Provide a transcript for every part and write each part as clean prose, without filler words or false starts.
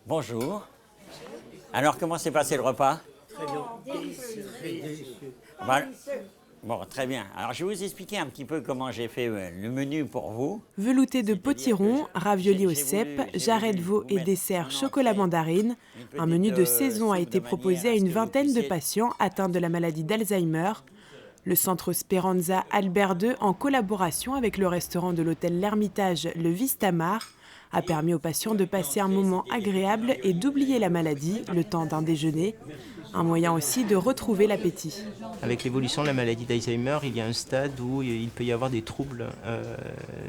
Bonjour. Alors, comment s'est passé le repas? Bah, bon, très bien. Alors, je vais vous expliquer un petit peu comment j'ai fait le menu pour vous. Velouté de potiron, raviolis au cèpe, jarret de veau et dessert chocolat mandarine. Un menu de saison a été proposé à une vingtaine de patients atteints de la maladie d'Alzheimer. Le centre Speranza Albert II, en collaboration avec le restaurant de l'hôtel L'Ermitage, le Vistamar, a permis aux patients de passer un moment agréable et d'oublier la maladie le temps d'un déjeuner. Un moyen aussi de retrouver l'appétit. Avec l'évolution de la maladie d'Alzheimer, il y a un stade où il peut y avoir des troubles,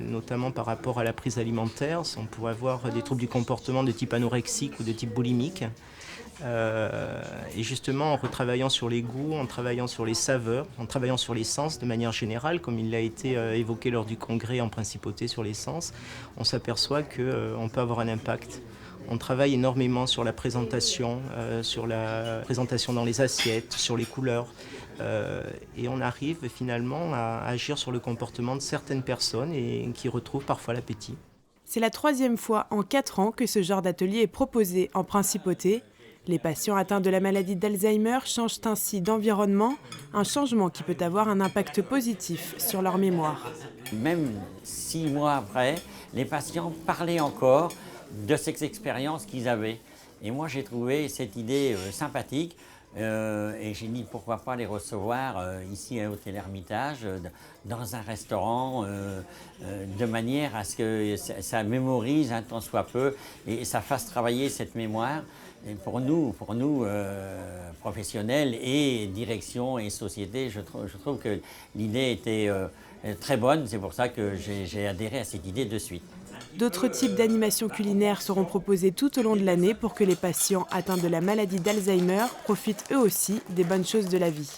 notamment par rapport à la prise alimentaire. On pourrait avoir des troubles du comportement de type anorexique ou de type boulimique. Et justement, en retravaillant sur les goûts, en travaillant sur les saveurs, en travaillant sur les sens de manière générale, comme il a été évoqué lors du congrès en principauté sur les sens, on s'aperçoit qu'on peut avoir un impact. On travaille énormément sur la présentation dans les assiettes, sur les couleurs. Et on arrive finalement à agir sur le comportement de certaines personnes et qui retrouvent parfois l'appétit. C'est la 3e fois en 4 ans que ce genre d'atelier est proposé en principauté. Les patients atteints de la maladie d'Alzheimer changent ainsi d'environnement, un changement qui peut avoir un impact positif sur leur mémoire. Même 6 mois après, les patients parlaient encore de ces expériences qu'ils avaient. Et moi, j'ai trouvé cette idée sympathique. Et j'ai dit pourquoi pas les recevoir ici à l'hôtel Hermitage, dans un restaurant, de manière à ce que ça mémorise un tant soit peu et ça fasse travailler cette mémoire. Et pour nous professionnels et direction et société, je trouve que l'idée était très bonne. C'est pour ça que j'ai adhéré à cette idée de suite. D'autres types d'animations culinaires seront proposés tout au long de l'année pour que les patients atteints de la maladie d'Alzheimer profitent eux aussi des bonnes choses de la vie.